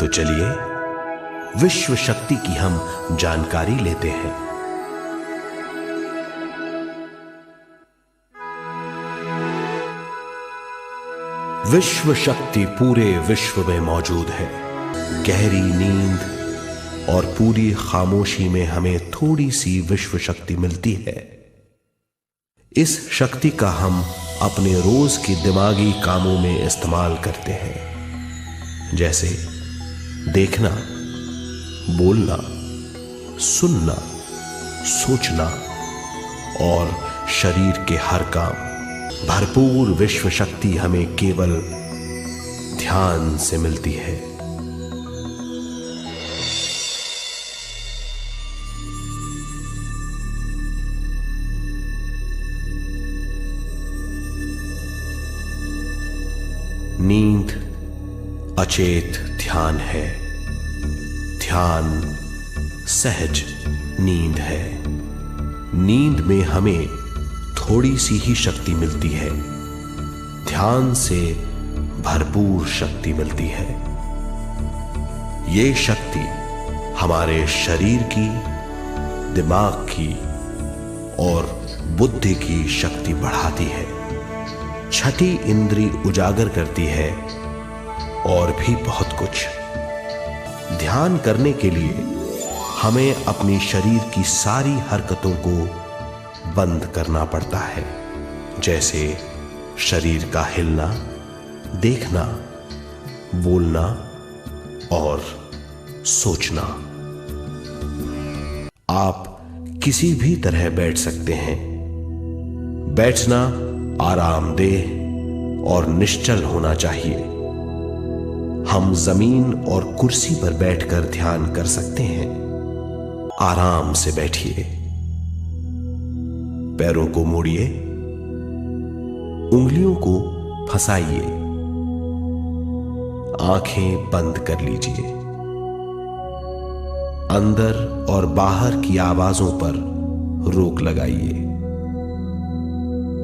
तो चलिए विश्व शक्ति की हम जानकारी लेते हैं। विश्व शक्ति पूरे विश्व में मौजूद है। गहरी नींद और पूरी खामोशी में हमें थोड़ी सी विश्व शक्ति मिलती है। इस शक्ति का हम अपने रोज के दिमागी कामों में इस्तेमाल करते हैं, जैसे देखना, बोलना, सुनना, सोचना और शरीर के हर काम। भरपूर विश्व शक्ति हमें केवल ध्यान से मिलती है। नींद अचेत ध्यान है। ध्यान सहज नींद है। नींद में हमें थोड़ी सी ही शक्ति मिलती है, ध्यान से भरपूर शक्ति मिलती है। ये शक्ति हमारे शरीर की, दिमाग की और बुद्धि की शक्ति बढ़ाती है। छठी इंद्री उजागर करती है और भी बहुत कुछ। ध्यान करने के लिए हमें अपनी शरीर की सारी हरकतों को बंद करना पड़ता है, जैसे शरीर का हिलना, देखना, बोलना और सोचना। आप किसी भी तरह बैठ सकते हैं। बैठना आरामदेह और निश्चल होना चाहिए। हम जमीन और कुर्सी पर बैठकर ध्यान कर सकते हैं। आराम से बैठिए, पैरों को मोड़िए, उंगलियों को फंसाइए, आंखें बंद कर लीजिए। अंदर और बाहर की आवाजों पर रोक लगाइए।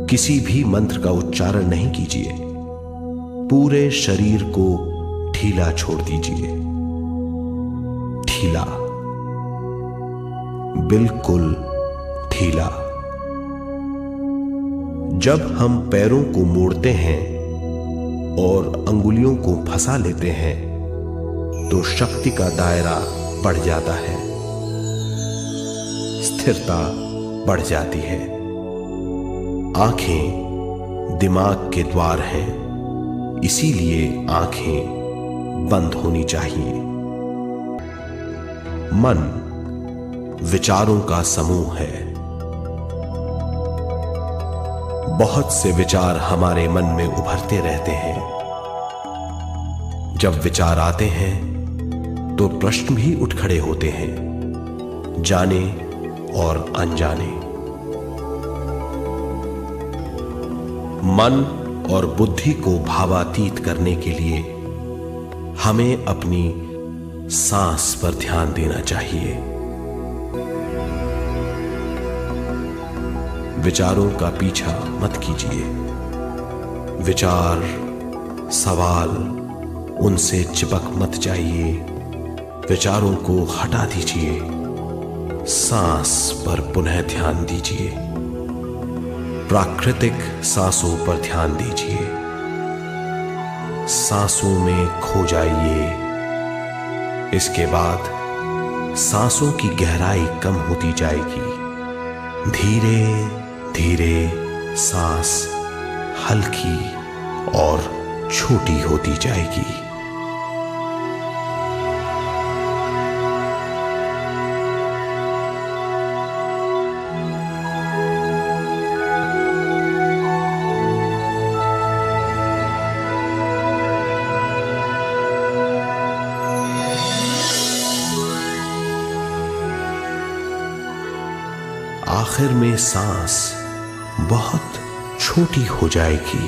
किसी भी मंत्र का उच्चारण नहीं कीजिए। पूरे शरीर को ढीला छोड़ दीजिए। ढीला, बिल्कुल ढीला। जब हम पैरों को मोड़ते हैं और अंगुलियों को फंसा लेते हैं तो शक्ति का दायरा बढ़ जाता है, स्थिरता बढ़ जाती है। आंखें दिमाग के द्वार हैं, इसीलिए आंखें बंद होनी चाहिए। मन विचारों का समूह है। बहुत से विचार हमारे मन में उभरते रहते हैं। जब विचार आते हैं तो प्रश्न भी उठ खड़े होते हैं, जाने और अनजाने। मन और बुद्धि को भावातीत करने के लिए हमें अपनी सांस पर ध्यान देना चाहिए। विचारों का पीछा मत कीजिए। विचार, सवाल, उनसे चिपक मत जाइए। विचारों को हटा दीजिए। सांस पर पुनः ध्यान दीजिए। प्राकृतिक सांसों पर ध्यान दीजिए। सांसों में खो जाइए। इसके बाद सांसों की गहराई कम होती जाएगी। धीरे धीरे सांस हल्की और छोटी होती जाएगी। आखिर में सांस बहुत छोटी हो जाएगी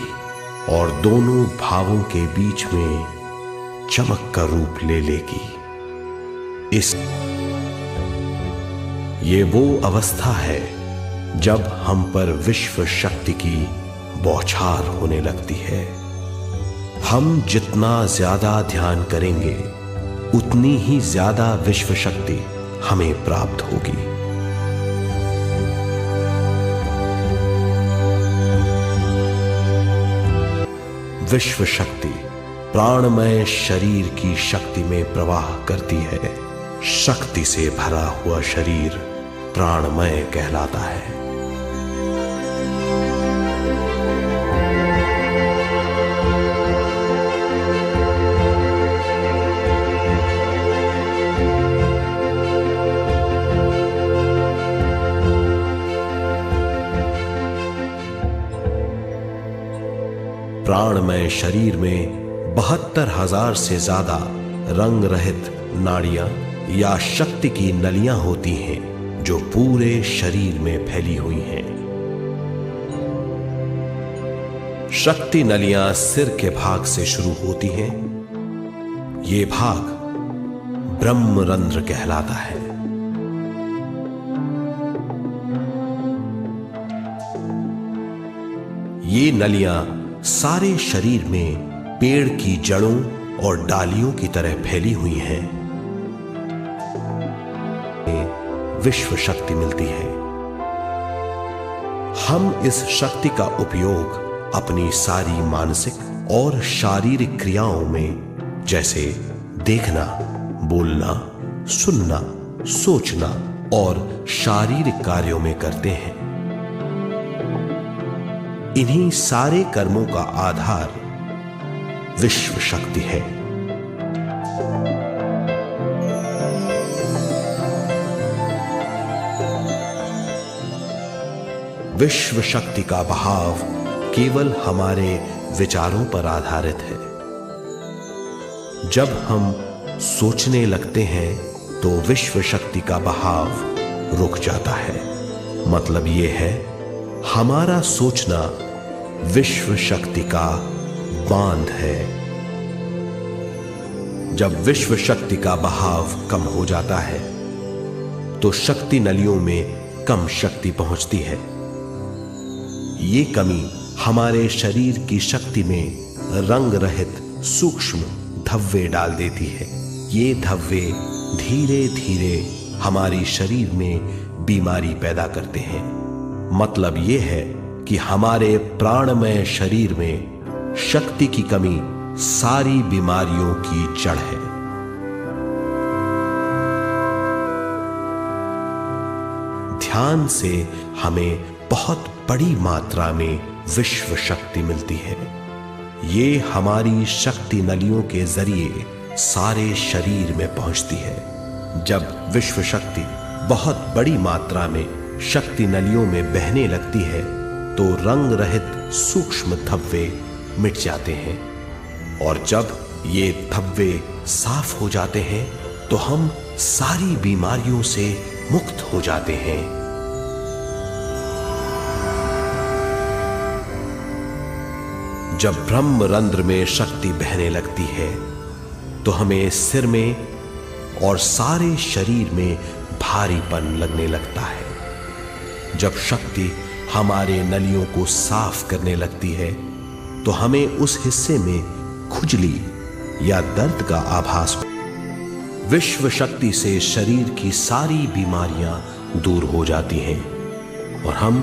और दोनों भावों के बीच में चमक का रूप ले लेगी। ये वो अवस्था है जब हम पर विश्व शक्ति की बौछार होने लगती है। हम जितना ज्यादा ध्यान करेंगे उतनी ही ज्यादा विश्व शक्ति हमें प्राप्त होगी। विश्व शक्ति प्राणमय शरीर की शक्ति में प्रवाह करती है। शक्ति से भरा हुआ शरीर प्राणमय कहलाता है। प्राणमय शरीर में 72,000 से ज्यादा रंग रहित नाड़ियां या शक्ति की नलियां होती हैं जो पूरे शरीर में फैली हुई हैं। शक्ति नलियां सिर के भाग से शुरू होती हैं। ये भाग ब्रह्मरंध्र कहलाता है। ये नलियां सारे शरीर में पेड़ की जड़ों और डालियों की तरह फैली हुई हैं। विश्व शक्ति मिलती है। हम इस शक्ति का उपयोग अपनी सारी मानसिक और शारीरिक क्रियाओं में, जैसे देखना, बोलना, सुनना, सोचना और शारीरिक कार्यों में करते हैं। इन्हीं सारे कर्मों का आधार विश्व शक्ति है। विश्व शक्ति का बहाव केवल हमारे विचारों पर आधारित है। जब हम सोचने लगते हैं तो विश्व शक्ति का बहाव रुक जाता है। मतलब यह है, हमारा सोचना विश्व शक्ति का बांध है। जब विश्व शक्ति का बहाव कम हो जाता है तो शक्ति नलियों में कम शक्ति पहुंचती है। ये कमी हमारे शरीर की शक्ति में रंग रहित सूक्ष्म धब्बे डाल देती है। ये धब्बे धीरे धीरे हमारी शरीर में बीमारी पैदा करते हैं। मतलब यह है कि हमारे प्राणमय शरीर में शक्ति की कमी सारी बीमारियों की जड़ है। ध्यान से हमें बहुत बड़ी मात्रा में विश्व शक्ति मिलती है। ये हमारी शक्ति नलियों के जरिए सारे शरीर में पहुंचती है। जब विश्व शक्ति बहुत बड़ी मात्रा में शक्ति नलियों में बहने लगती है तो रंग रहित सूक्ष्म धब्बे मिट जाते हैं, और जब ये धब्बे साफ हो जाते हैं तो हम सारी बीमारियों से मुक्त हो जाते हैं। जब ब्रह्मरंध्र में शक्ति बहने लगती है तो हमें सिर में और सारे शरीर में भारीपन लगने लगता है। जब शक्ति हमारे नलियों को साफ करने लगती है तो हमें उस हिस्से में खुजली या दर्द का आभास हो। विश्व शक्ति से शरीर की सारी बीमारियां दूर हो जाती हैं और हम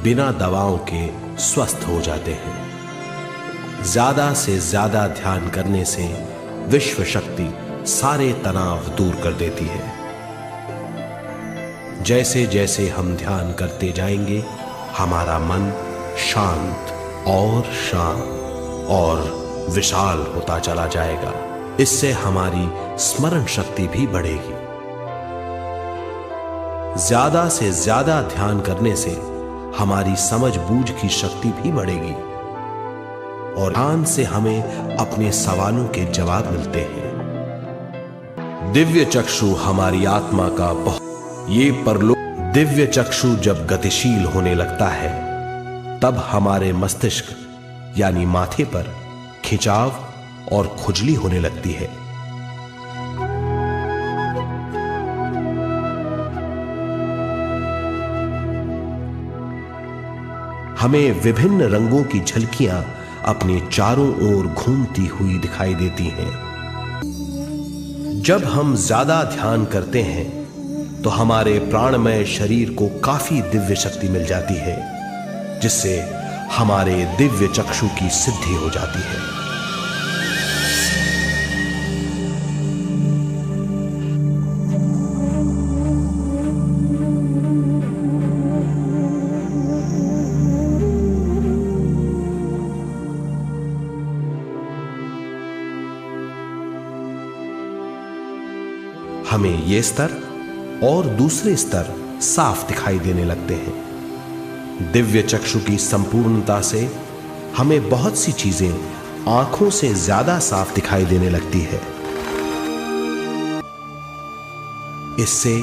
बिना दवाओं के स्वस्थ हो जाते हैं। ज्यादा से ज्यादा ध्यान करने से विश्व शक्ति सारे तनाव दूर कर देती है। जैसे जैसे हम ध्यान करते जाएंगे हमारा मन शांत और विशाल होता चला जाएगा। इससे हमारी स्मरण शक्ति भी बढ़ेगी। ज्यादा से ज्यादा ध्यान करने से हमारी समझ बूझ की शक्ति भी बढ़ेगी और ध्यान से हमें अपने सवालों के जवाब मिलते हैं। दिव्य चक्षु हमारी आत्मा का ये परलोक दिव्य चक्षु जब गतिशील होने लगता है तब हमारे मस्तिष्क यानी माथे पर खिंचाव और खुजली होने लगती है। हमें विभिन्न रंगों की झलकियां अपने चारों ओर घूमती हुई दिखाई देती हैं। जब हम ज्यादा ध्यान करते हैं तो हमारे प्राणमय शरीर को काफी दिव्य शक्ति मिल जाती है, जिससे हमारे दिव्य चक्षु की सिद्धि हो जाती है। हमें ये स्तर और दूसरे स्तर साफ दिखाई देने लगते हैं। दिव्य चक्षु की संपूर्णता से हमें बहुत सी चीजें आंखों से ज्यादा साफ दिखाई देने लगती है। इससे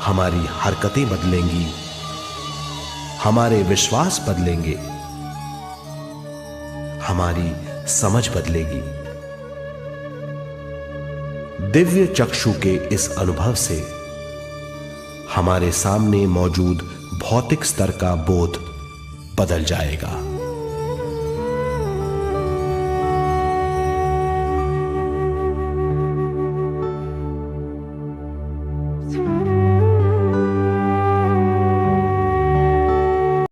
हमारी हरकतें बदलेंगी, हमारे विश्वास बदलेंगे, हमारी समझ बदलेगी। दिव्य चक्षु के इस अनुभव से हमारे सामने मौजूद भौतिक स्तर का बोध बदल जाएगा।